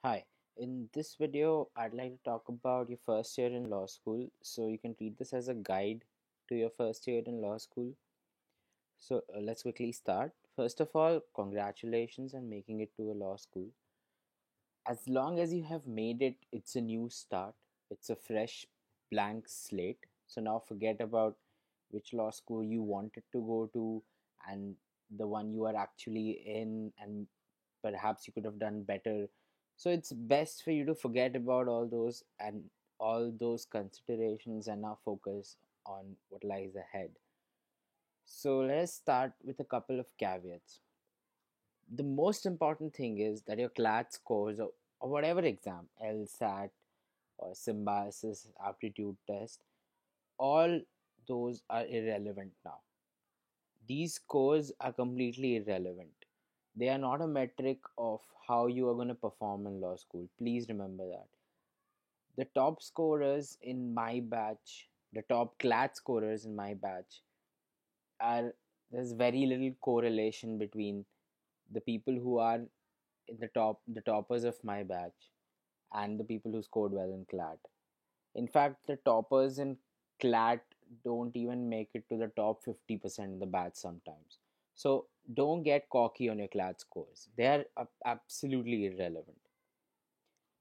Hi, in this video, I'd like to talk about your first year in law school. So you can treat this as a guide to your first year in law school. So let's quickly start. First of all, congratulations on making it to a law school. As long as you have made it, it's a new start. It's a fresh blank slate. So now forget about which law school you wanted to go to and the one you are actually in, and perhaps you could have done better. So it's best for you to forget about all those and all those considerations and now focus on what lies ahead. So let's start with a couple of caveats. The most important thing is that your CLAT scores, or whatever exam, LSAT or symbiosis aptitude test, all those are irrelevant now. These scores are completely irrelevant. They are not a metric of how you are going to perform in law school. Please remember that. The top scorers in my batch, the top CLAT scorers in my batch, are there's very little correlation between the people who are in the toppers of my batch, and the people who scored well in CLAT. In fact, the toppers in CLAT don't even make it to the top 50% of the batch sometimes. So don't get cocky on your CLAT scores. They are absolutely irrelevant.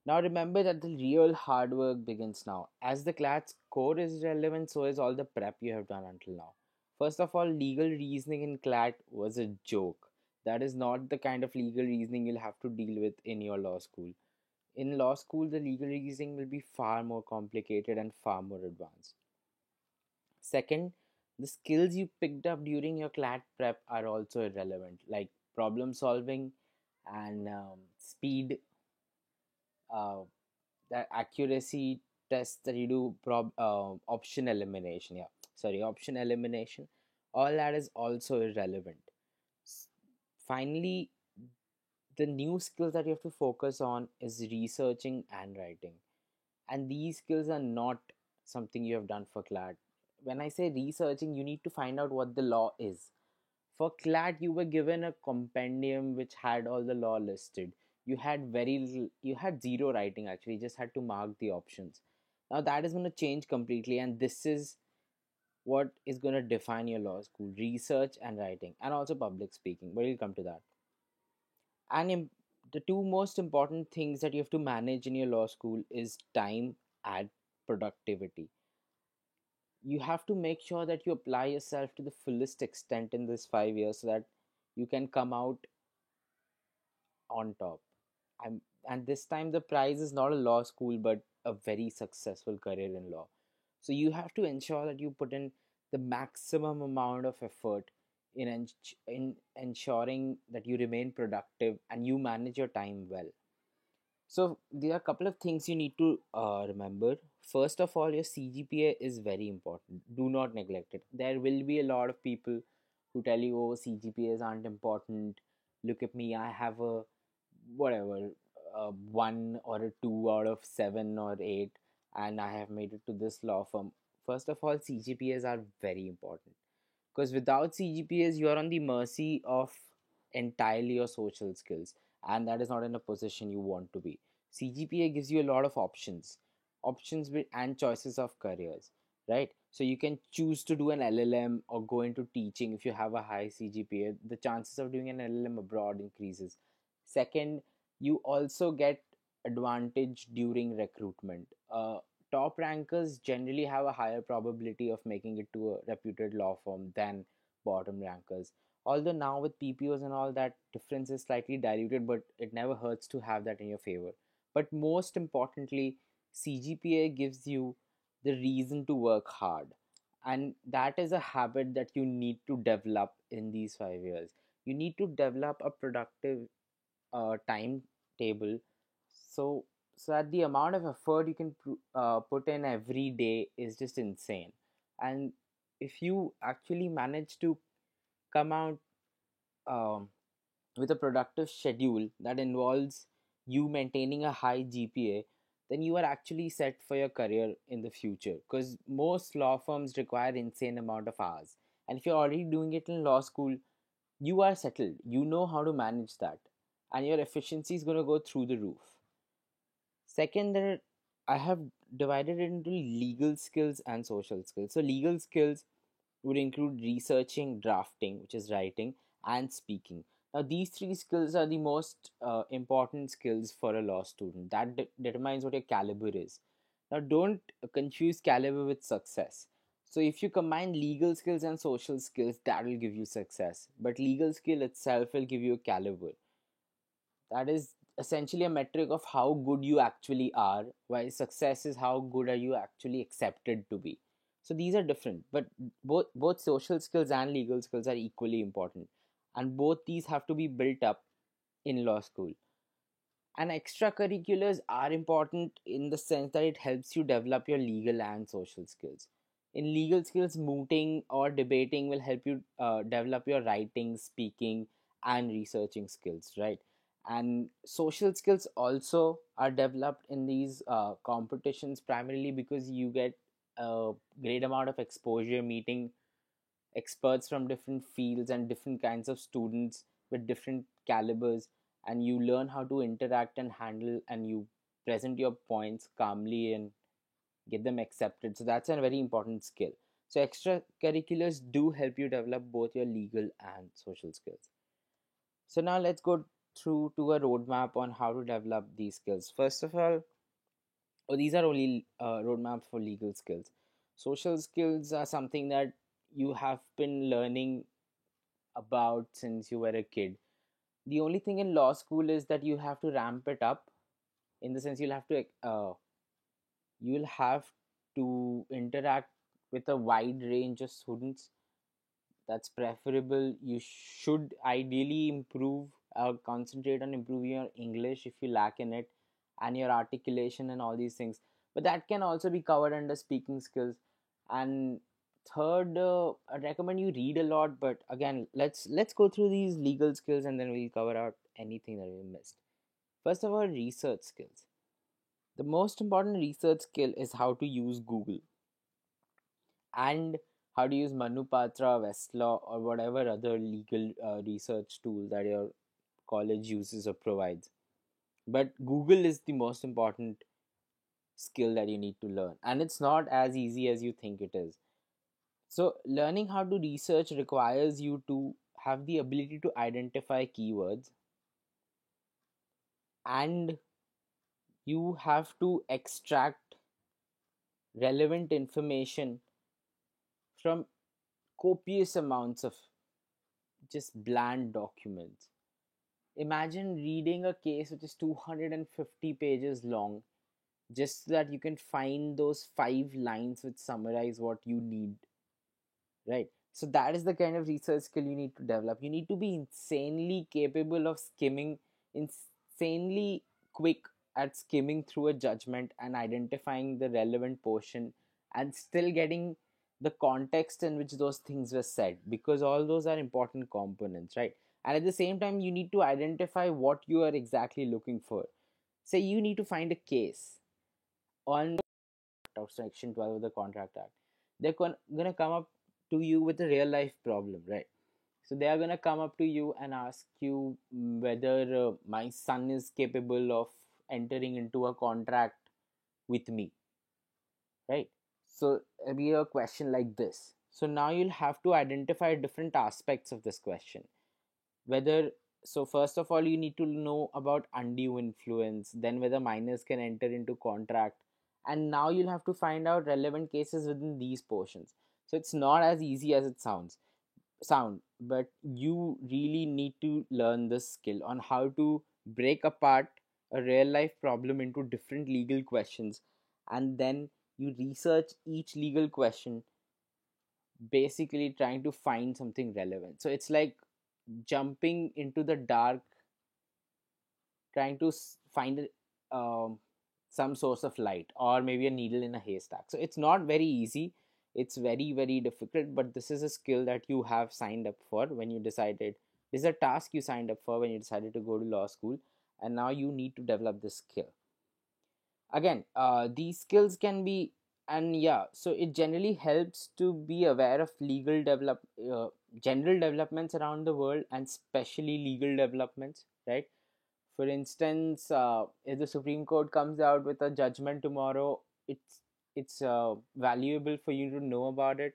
Now remember that the real hard work begins now. As the CLAT score is relevant, so is all the prep you have done until now. First of all, legal reasoning in CLAT was a joke. That is not the kind of legal reasoning you'll have to deal with in your law school. In law school, the legal reasoning will be far more complicated and far more advanced. Second, the skills you picked up during your CLAT prep are also irrelevant, like problem solving and speed, uh, the accuracy tests that you do, option elimination. Yeah, sorry, option elimination. All that is also irrelevant. Finally, the new skills that you have to focus on is researching and writing, and these skills are not something you have done for CLAT. When I say researching, you need to find out what the law is. For CLAT, you were given a compendium which had all the law listed. You had very little, you had zero writing actually, you just had to mark the options. Now that is going to change completely, and this is what is going to define your law school: research and writing, and also public speaking. But we'll come to that. And the two most important things that you have to manage in your law school is time and productivity. You have to make sure that you apply yourself to the fullest extent in this 5 years so that you can come out on top. I'm, and this time the prize is not a law school but a very successful career in law. So you have to ensure that you put in the maximum amount of effort in ensuring that you remain productive and you manage your time well. So there are a couple of things you need to remember. First of all, your CGPA is very important. Do not neglect it. There will be a lot of people who tell you, "Oh, CGPAs aren't important. Look at me. I have a whatever, one or a two out of seven or eight, and I have made it to this law firm." First of all, CGPAs are very important because without CGPAs, you are on the mercy of entirely your social skills, and that is not in a position you want to be. CGPA gives you a lot of and choices of careers, right? So you can choose to do an LLM or go into teaching if you have a high CGPA. The chances of doing an LLM abroad increases. Second, you also get advantage during recruitment. Top rankers generally have a higher probability of making it to a reputed law firm than bottom rankers. Although now with PPOs and all, that difference is slightly diluted, but it never hurts to have that in your favor. But most importantly, CGPA gives you the reason to work hard. And that is a habit that you need to develop in these 5 years. You need to develop a productive timetable, so so that the amount of effort you can put in every day is just insane. And if you actually manage to come out um, with a productive schedule that involves you maintaining a high GPA, then you are actually set for your career in the future, because most law firms require insane amount of hours. And if you're already doing it in law school, you are settled, you know how to manage that, and your efficiency is going to go through the roof. Second, I have divided it into legal skills and social skills. So legal skills would include researching, drafting, which is writing, and speaking. Now, these three skills are the most important skills for a law student. That determines what your caliber is. Now, don't confuse caliber with success. So, if you combine legal skills and social skills, that will give you success. But legal skill itself will give you a caliber. That is essentially a metric of how good you actually are, while success is how good are you actually accepted to be. So these are different, but both social skills and legal skills are equally important, and both these have to be built up in law school. And extracurriculars are important in the sense that it helps you develop your legal and social skills. In legal skills, mooting or debating will help you develop your writing, speaking, and researching skills, right? And social skills also are developed in these competitions, primarily because you get a great amount of exposure meeting experts from different fields and different kinds of students with different calibers, and you learn how to interact and handle, and you present your points calmly and get them accepted. So that's a very important skill. So extracurriculars do help you develop both your legal and social skills. So now let's go through to a roadmap on how to develop these skills. First of all, these are only roadmaps for legal skills. Social skills are something that you have been learning about since you were a kid. The only thing in law school is that you have to ramp it up, in the sense you'll have to interact with a wide range of students. That's preferable. You should ideally improve concentrate on improving your English if you lack in it, and your articulation and all these things, but that can also be covered under speaking skills. And third, I recommend you read a lot, but again, let's go through these legal skills and then we'll cover out anything that we missed. First of all, research skills. The most important research skill is how to use Google, and how to use Manupatra, Westlaw, or whatever other legal research tool that your college uses or provides. But Google is the most important skill that you need to learn, and it's not as easy as you think it is. So, learning how to research requires you to have the ability to identify keywords, and you have to extract relevant information from copious amounts of just bland documents. Imagine reading a case which is 250 pages long just so that you can find those 5 lines which summarize what you need, right? So that is the kind of research skill you need to develop. You need to be insanely capable of skimming, insanely quick at skimming through a judgment and identifying the relevant portion, and still getting the context in which those things were said, because all those are important components, right? And at the same time, you need to identify what you are exactly looking for. Say you need to find a case on of Section 12 of the Contract Act. They're gonna come up to you with a real life problem, right? So they are gonna come up to you and ask you whether my son is capable of entering into a contract with me, right? So it'll be a question like this. So now you'll have to identify different aspects of this question. Whether, so first of all, you need to know about undue influence, then whether minors can enter into contract, and now you'll have to find out relevant cases within these portions. So it's not as easy as it sound, but you really need to learn this skill on how to break apart a real life problem into different legal questions, and then you research each legal question, basically trying to find something relevant. So it's like jumping into the dark, trying to find some source of light, or maybe a needle in a haystack. So it's not very easy, it's very very difficult, but this is a skill that you have signed up for when you decided, this is a task you signed up for when you decided to go to law school, and now you need to develop this skill. Again, these skills can be, and yeah, so it generally helps to be aware of legal general developments around the world, and especially legal developments, right? For instance, if the Supreme Court comes out with a judgment tomorrow, it's valuable for you to know about it,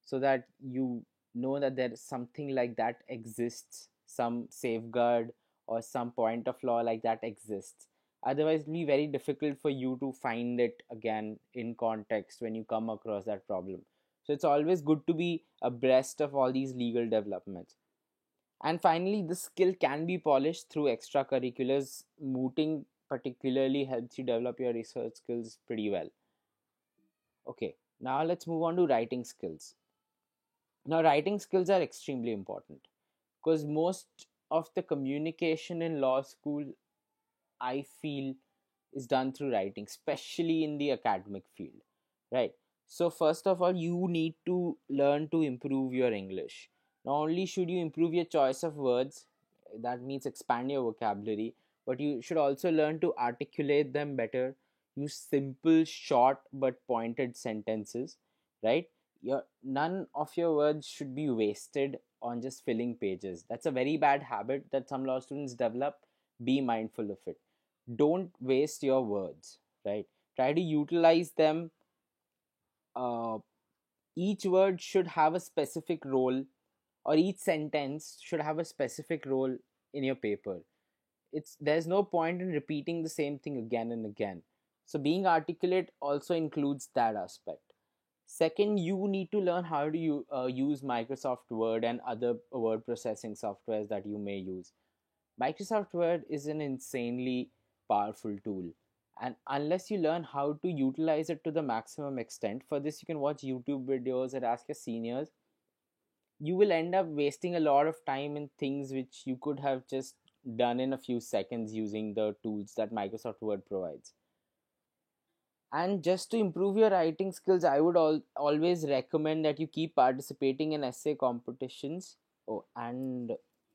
so that you know that there is something like that exists, some safeguard or some point of law like that exists. Otherwise, it'll be very difficult for you to find it again in context when you come across that problem. So it's always good to be abreast of all these legal developments. And finally, this skill can be polished through extracurriculars. Mooting particularly helps you develop your research skills pretty well. Okay, now let's move on to writing skills. Now, writing skills are extremely important because most of the communication in law school, I feel, is done through writing, especially in the academic field, right? So, first of all, you need to learn to improve your English. Not only should you improve your choice of words, that means expand your vocabulary, but you should also learn to articulate them better, use simple, short, but pointed sentences, right? None of your words should be wasted on just filling pages. That's a very bad habit that some law students develop. Be mindful of it. Don't waste your words, right? Try to utilize them. uh, each word should have a specific role, or each sentence should have a specific role in your paper. There's no point in repeating the same thing again and again. So being articulate also includes that aspect. Second, you need to learn how to use Microsoft Word and other word processing softwares that you may use. Microsoft Word is an insanely powerful tool. And unless you learn how to utilize it to the maximum extent, for this you can watch YouTube videos and ask your seniors, you will end up wasting a lot of time in things which you could have just done in a few seconds using the tools that Microsoft Word provides. And just to improve your writing skills, I would always recommend that you keep participating in essay competitions. Oh, and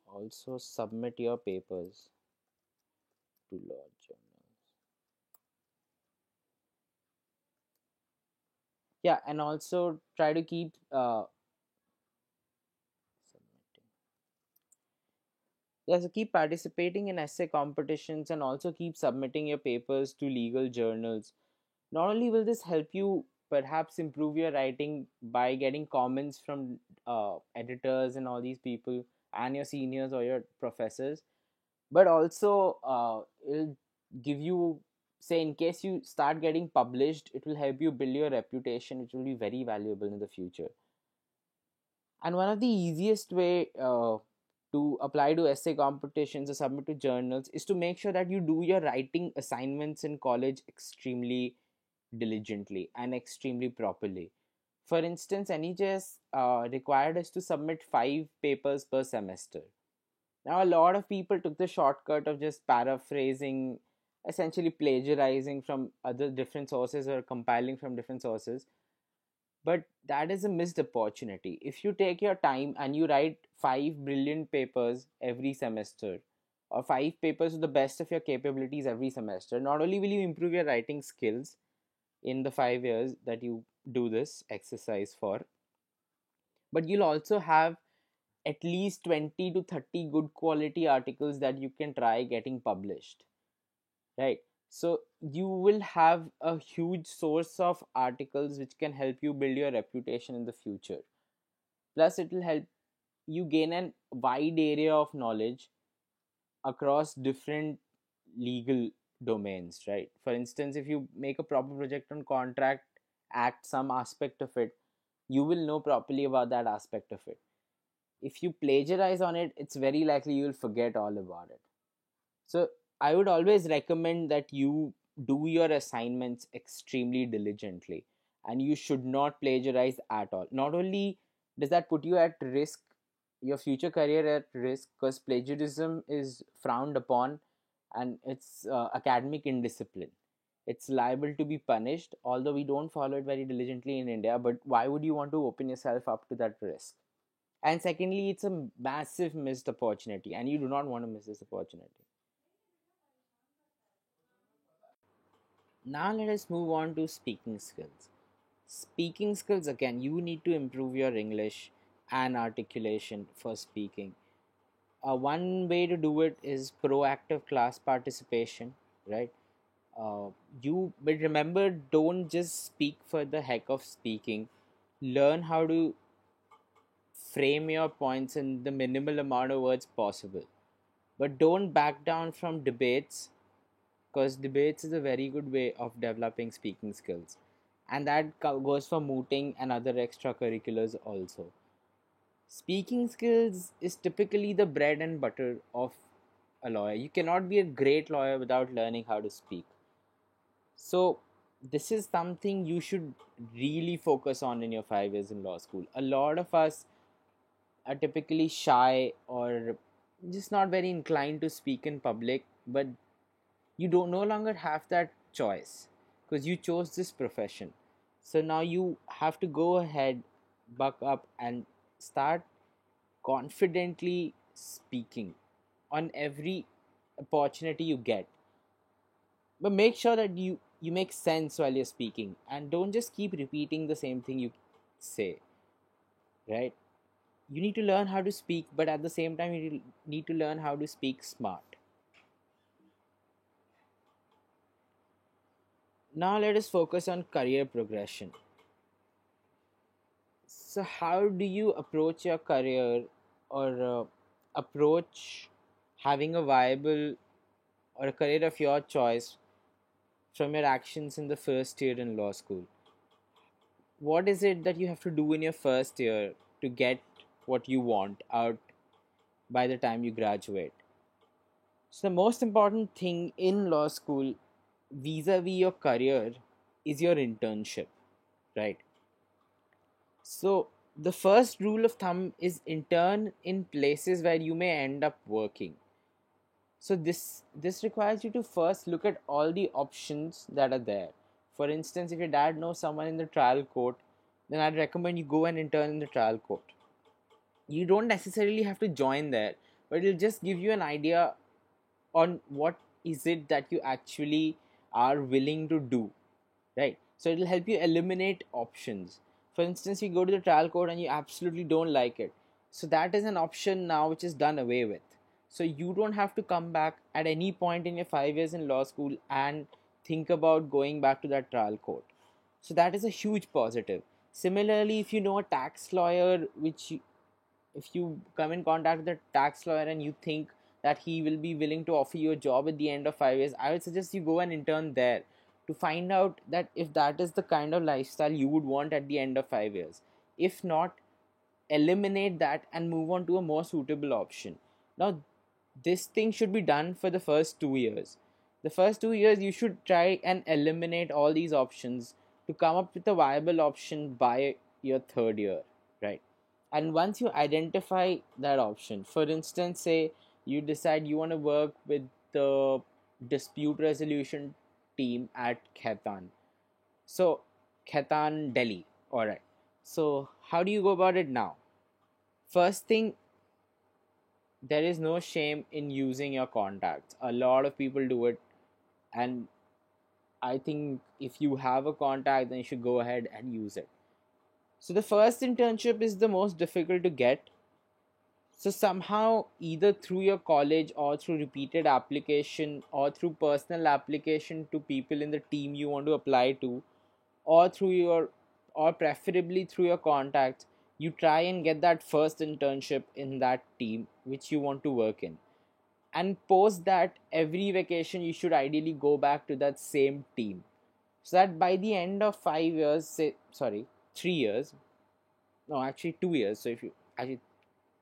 also submit your papers to law journals. Yeah, and also try to keep submitting. Yeah, so keep participating in essay competitions and also keep submitting your papers to legal journals. Not only will this help you perhaps improve your writing by getting comments from editors and all these people and your seniors or your professors, but also it'll give you, say, in case you start getting published, it will help you build your reputation, which will be very valuable in the future. And one of the easiest way to apply to essay competitions or submit to journals is to make sure that you do your writing assignments in college extremely diligently and extremely properly. For instance, NEJS required us to submit 5 papers per semester. Now, a lot of people took the shortcut of just paraphrasing, essentially plagiarizing from other different sources or compiling from different sources. But that is a missed opportunity. If you take your time and you write 5 brilliant papers every semester, or 5 papers to the best of your capabilities every semester, not only will you improve your writing skills in the 5 years that you do this exercise for, but you'll also have at least 20 to 30 good quality articles that you can try getting published, right? So you will have a huge source of articles which can help you build your reputation in the future. Plus it will help you gain a wide area of knowledge across different legal domains, right? For instance, if you make a proper project on contract act, some aspect of it, you will know properly about that aspect of it. If you plagiarize on it, it's very likely you'll forget all about it. So I would always recommend that you do your assignments extremely diligently, and you should not plagiarize at all. Not only does that put you at risk, your future career at risk, because plagiarism is frowned upon and it's academic indiscipline. It's liable to be punished, although we don't follow it very diligently in India. But why would you want to open yourself up to that risk? And secondly, it's a massive missed opportunity, and you do not want to miss this opportunity. Now let us move on to speaking skills. Speaking skills, again, you need to improve your English and articulation for speaking. One way to do it is proactive class participation, right? uh, but remember, don't just speak for the heck of speaking. Learn how to frame your points in the minimal amount of words possible, but don't back down from debates, because debates is a very good way of developing speaking skills, and that goes for mooting and other extracurriculars also. Speaking skills is typically the bread and butter of a lawyer. You cannot be a great lawyer without learning how to speak. So, this is something you should really focus on in your 5 years in law school. A lot of us are typically shy or just not very inclined to speak in public, but you don't no longer have that choice because you chose this profession. So now you have to go ahead, buck up, and start confidently speaking on every opportunity you get. But make sure that you make sense while you're speaking, and don't just keep repeating the same thing you say, right? You need to learn how to speak, but at the same time you need to learn how to speak smart. Now let us focus on career progression. So how do you approach your career, or approach having a viable or a career of your choice from your actions in the first year in law school? What is it that you have to do in your first year to get what you want out by the time you graduate? So, the most important thing in law school vis a vis your career is your internship, right? So, the first rule of thumb is intern in places where you may end up working. So this requires you to first look at all the options that are there. For instance, if your dad knows someone in the trial court, then I'd recommend you go and intern in the trial court. You don't necessarily have to join there, but it'll just give you an idea on what is it that you actually are willing to do, right? So it'll help you eliminate options. For instance, you go to the trial court and you absolutely don't like it, so that is an option now which is done away with. So you don't have to come back at any point in your 5 years in law school and think about going back to that trial court. So that is a huge positive. Similarly, if you know a tax lawyer, if you come in contact with a tax lawyer and you think that he will be willing to offer you a job at the end of 5 years, I would suggest you go and intern there to find out that if that is the kind of lifestyle you would want at the end of 5 years. If not, eliminate that and move on to a more suitable option. Now, this thing should be done for the first 2 years. The first 2 years, you should try and eliminate all these options to come up with a viable option by your third year, right? And once you identify that option, for instance, say you decide you want to work with the dispute resolution team at Khaitan. So, Khaitan, Delhi. All right. So, how do you go about it now? First thing, there is no shame in using your contacts. A lot of people do it, and I think if you have a contact, then you should go ahead and use it. So, the first internship is the most difficult to get. So, somehow, either through your college or through repeated application or through personal application to people in the team you want to apply to, or through your or preferably through your contacts, you try and get that first internship in that team which you want to work in. And post that, every vacation you should ideally go back to that same team, so that by the end of 5 years, say, sorry, 3 years, no, actually 2 years. So if you actually,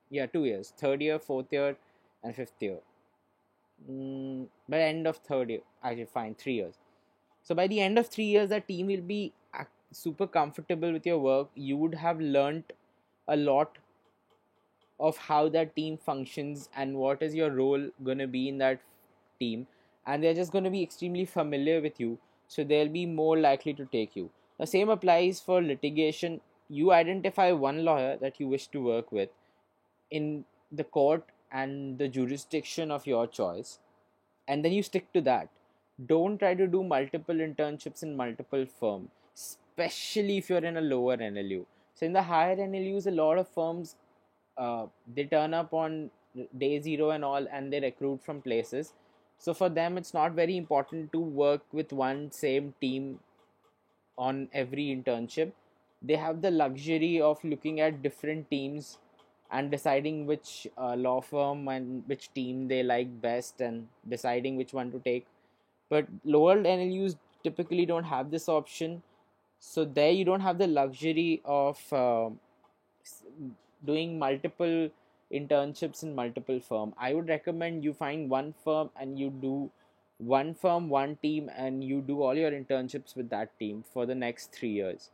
yeah, 2 years, third year, fourth year, and fifth year. By the end of third year, actually fine, 3 years. So by the end of 3 years, that team will be super comfortable with your work. You would have learnt a lot of how that team functions and what is your role going to be in that team, and they're just going to be extremely familiar with you, so they'll be more likely to take you. The same applies for litigation. You identify one lawyer that you wish to work with in the court and the jurisdiction of your choice, and then you stick to that. Don't try to do multiple internships in multiple firms, especially if you're in a lower NLU. So in the higher NLUs, a lot of firms, they turn up on day zero and all, and they recruit from places. So for them, it's not very important to work with one same team on every internship. They have the luxury of looking at different teams and deciding which law firm and which team they like best and deciding which one to take. But lower NLUs typically don't have this option. So there you don't have the luxury of doing multiple internships in multiple firm. I would recommend you find one firm and you do one firm, one team, and you do all your internships with that team for the next 3 years.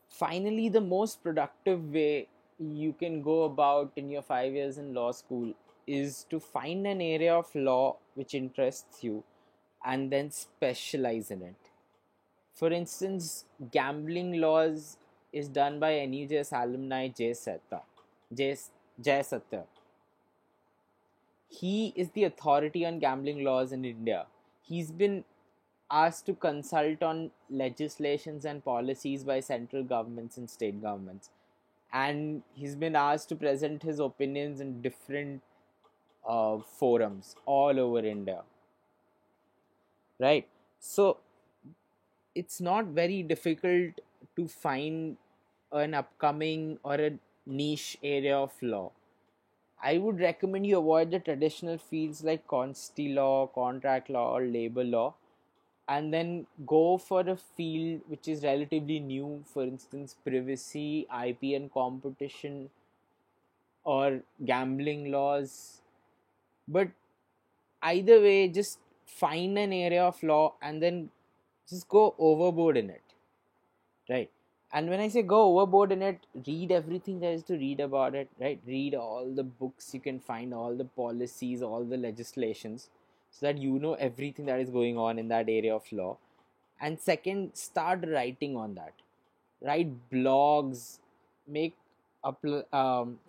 Finally, the most productive way you can go about in your 5 years in law school is to find an area of law which interests you and then specialize in it. For instance, gambling laws is done by NUJS alumni Jay, Jay Satya. He is the authority on gambling laws in India. He's been asked to consult on legislations and policies by central governments and state governments. And he's been asked to present his opinions in different forums all over India. Right? So it's not very difficult to find an upcoming or a niche area of law. I would recommend you avoid the traditional fields like consti law, contract law, or labor law, and then go for a field which is relatively new, for instance, privacy, IP, and competition, or gambling laws. But either way, just find an area of law and then just go overboard in it, right? And when I say go overboard in it, read everything there is to read about it, right? Read all the books you can find, all the policies, all the legislations, so that you know everything that is going on in that area of law. And second, start writing on that. Write blogs, make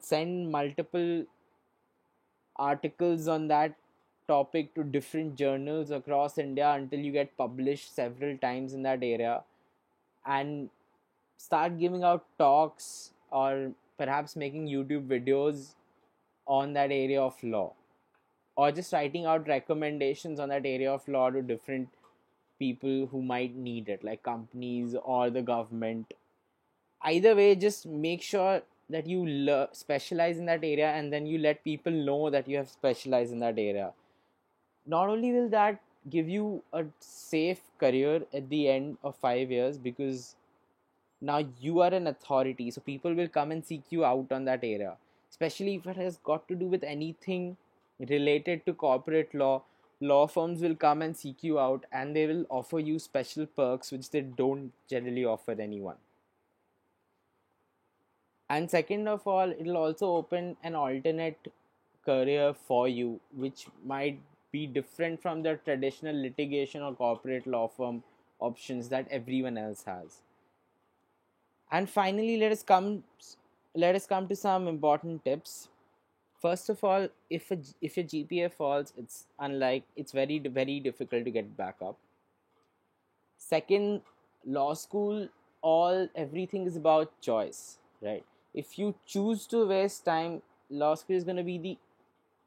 send multiple articles on that topic to different journals across India until you get published several times in that area, and start giving out talks or perhaps making YouTube videos on that area of law, or just writing out recommendations on that area of law to different people who might need it, like companies or the government. Either way, just make sure that you specialize in that area, and then you let people know that you have specialized in that area. Not only will that give you a safe career at the end of 5 years, because now you are an authority, so people will come and seek you out on that area, especially if it has got to do with anything related to corporate law. Law firms will come and seek you out, and they will offer you special perks which they don't generally offer anyone. And second of all, it'll also open an alternate career for you which might be different from the traditional litigation or corporate law firm options that everyone else has. And finally, let us come to some important tips. First of all, if your GPA falls, it's very difficult to get back up. Second, law school, all everything is about choice, right? If you choose to waste time, law school is going to be the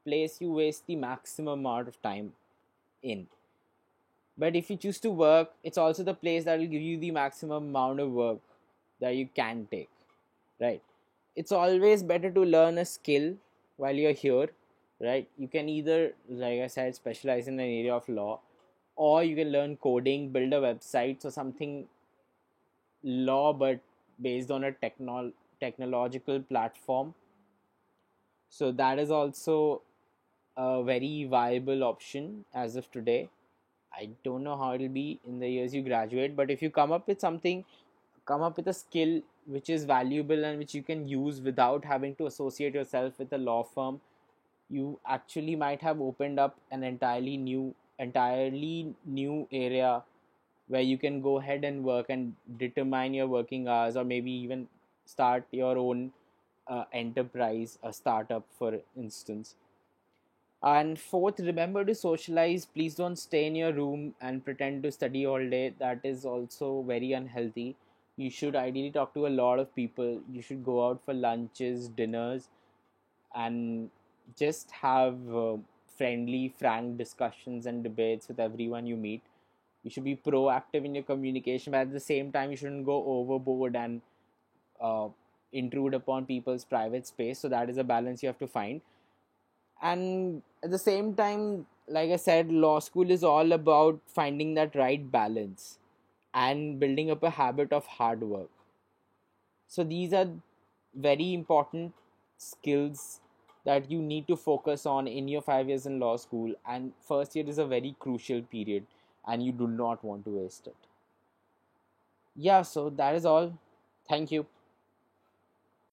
place you waste the maximum amount of time in. But if you choose to work, it's also the place that will give you the maximum amount of work that you can take, right? It's always better to learn a skill while you're here, right? You can either, like I said, specialize in an area of law, or you can learn coding, build a website or something law but based on a technological platform. So that is also a very viable option as of today. I don't know how it'll be in the years you graduate, but if you come up with something, come up with a skill which is valuable and which you can use without having to associate yourself with a law firm, you actually might have opened up an entirely new area where you can go ahead and work and determine your working hours, or maybe even start your own enterprise, a startup, for instance. And fourth, remember to socialize. Please don't stay in your room and pretend to study all day. That is also very unhealthy. You should ideally talk to a lot of people. You should go out for lunches, dinners, and just have friendly, frank discussions and debates with everyone you meet. You should be proactive in your communication, but at the same time, you shouldn't go overboard and uh, intrude upon people's private space. So that is a balance you have to find. And at the same time, like I said, law school is all about finding that right balance and building up a habit of hard work. So these are very important skills that you need to focus on in your 5 years in law school, and first year is a very crucial period and you do not want to waste it. Yeah, so that is all. Thank you.